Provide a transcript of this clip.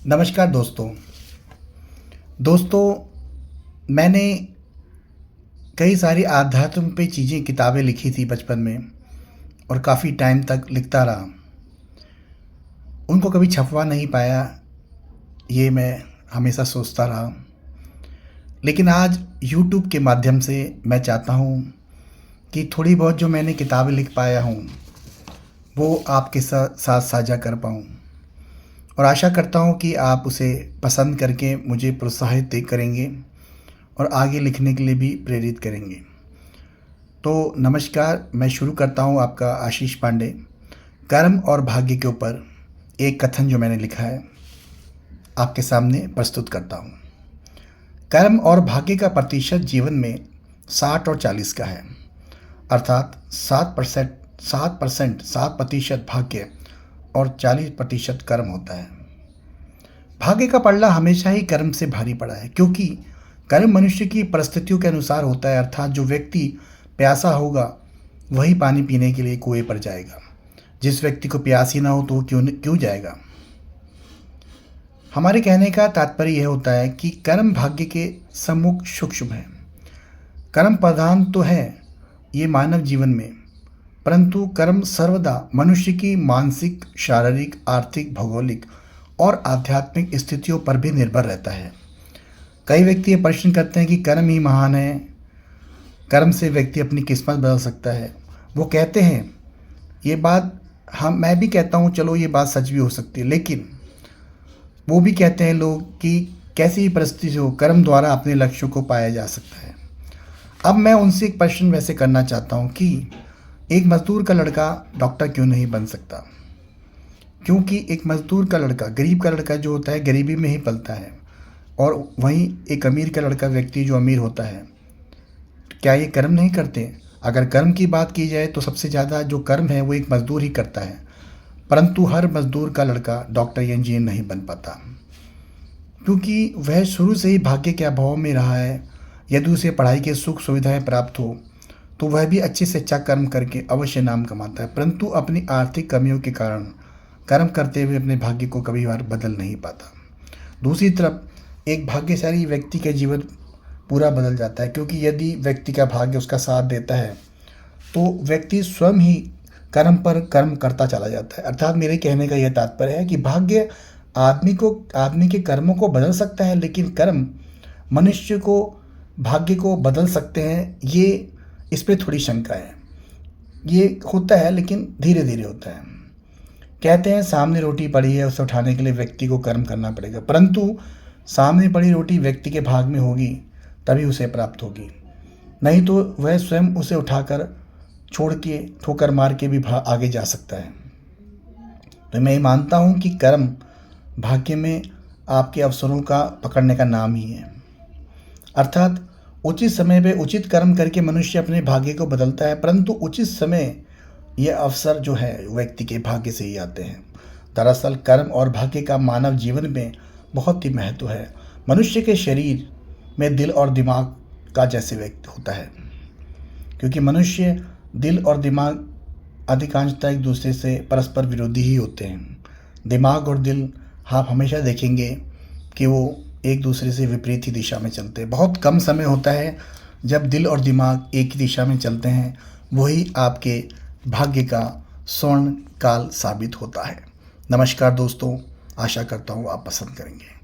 नमस्कार दोस्तों, मैंने कई सारी आध्यात्म पे चीज़ें किताबें लिखी थी बचपन में और काफ़ी टाइम तक लिखता रहा। उनको कभी छपवा नहीं पाया, ये मैं हमेशा सोचता रहा। लेकिन आज यूट्यूब के माध्यम से मैं चाहता हूँ कि थोड़ी बहुत जो मैंने किताबें लिख पाया हूँ, वो आपके साथ साझा कर पाऊँ और आशा करता हूँ कि आप उसे पसंद करके मुझे प्रोत्साहित करेंगे और आगे लिखने के लिए भी प्रेरित करेंगे। तो नमस्कार, मैं शुरू करता हूँ आपका आशीष पांडे। कर्म और भाग्य के ऊपर एक कथन जो मैंने लिखा है, आपके सामने प्रस्तुत करता हूँ। कर्म और भाग्य का प्रतिशत जीवन में 60 और 40 का है, अर्थात 7% भाग्य और 40% कर्म होता है। भाग्य का पलड़ा हमेशा ही कर्म से भारी पड़ा है, क्योंकि कर्म मनुष्य की परिस्थितियों के अनुसार होता है। अर्थात जो व्यक्ति प्यासा होगा वही पानी पीने के लिए कुएं पर जाएगा। जिस व्यक्ति को प्यास ही ना हो तो वो क्यों जाएगा। हमारे कहने का तात्पर्य यह होता है कि कर्म भाग्य के सम्मुख सूक्ष्म है। कर्म प्रधान तो है ये मानव जीवन में, परंतु कर्म सर्वदा मनुष्य की मानसिक, शारीरिक, आर्थिक, भौगोलिक और आध्यात्मिक स्थितियों पर भी निर्भर रहता है। कई व्यक्ति ये प्रश्न करते हैं कि कर्म ही महान है, कर्म से व्यक्ति अपनी किस्मत बदल सकता है। वो कहते हैं ये बात, मैं भी कहता हूँ चलो ये बात सच भी हो सकती है, लेकिन वो भी कहते हैं लोग कि कैसी परिस्थिति हो, कर्म द्वारा अपने लक्ष्यों को पाया जा सकता है। अब मैं उनसे एक प्रश्न वैसे करना चाहता हूँ कि एक मजदूर का लड़का डॉक्टर क्यों नहीं बन सकता? क्योंकि एक मजदूर का लड़का, गरीब का लड़का जो होता है, गरीबी में ही पलता है, और वहीं एक अमीर का लड़का, व्यक्ति जो अमीर होता है, क्या ये कर्म नहीं करते? अगर कर्म की बात की जाए तो सबसे ज़्यादा जो कर्म है वो एक मजदूर ही करता है, परंतु हर मजदूर का लड़का डॉक्टर या इंजीनियर नहीं बन पाता, क्योंकि वह शुरू से ही भाग्य के अभाव में रहा है। यदि उसे पढ़ाई के सुख सुविधाएं प्राप्त हो तो वह भी अच्छे से अच्छा कर्म करके अवश्य नाम कमाता है, परंतु अपनी आर्थिक कमियों के कारण कर्म करते हुए अपने भाग्य को कभी बार बदल नहीं पाता। दूसरी तरफ एक भाग्यशाली व्यक्ति का जीवन पूरा बदल जाता है, क्योंकि यदि व्यक्ति का भाग्य उसका साथ देता है तो व्यक्ति स्वयं ही कर्म पर कर्म करता चला जाता है। अर्थात मेरे कहने का यह तात्पर्य है कि भाग्य आदमी के कर्मों को बदल सकता है, लेकिन कर्म मनुष्य को, भाग्य को बदल सकते हैं। ये इस पर थोड़ी शंका है। ये होता है लेकिन धीरे धीरे होता है। कहते हैं सामने रोटी पड़ी है, उसे उठाने के लिए व्यक्ति को कर्म करना पड़ेगा, परंतु सामने पड़ी रोटी व्यक्ति के भाग में होगी तभी उसे प्राप्त होगी, नहीं तो वह स्वयं उसे उठाकर छोड़ के, ठोकर मार के भी आगे जा सकता है। तो मैं ये मानता हूँ कि कर्म भाग्य में आपके अवसरों का पकड़ने का नाम ही है। अर्थात उचित समय पे उचित कर्म करके मनुष्य अपने भाग्य को बदलता है, परंतु उचित समय, ये अवसर जो है व्यक्ति के भाग्य से ही आते हैं। दरअसल कर्म और भाग्य का मानव जीवन में बहुत ही महत्व है। मनुष्य के शरीर में दिल और दिमाग का जैसे व्यक्ति होता है, क्योंकि मनुष्य, दिल और दिमाग अधिकांशतः एक दूसरे से परस्पर विरोधी ही होते हैं। दिमाग और दिल आप हमेशा देखेंगे कि वो एक दूसरे से विपरीत ही दिशा में चलते हैं। बहुत कम समय होता है जब दिल और दिमाग एक ही दिशा में चलते हैं, वही आपके भाग्य का स्वर्ण काल साबित होता है। नमस्कार दोस्तों, आशा करता हूँ आप पसंद करेंगे।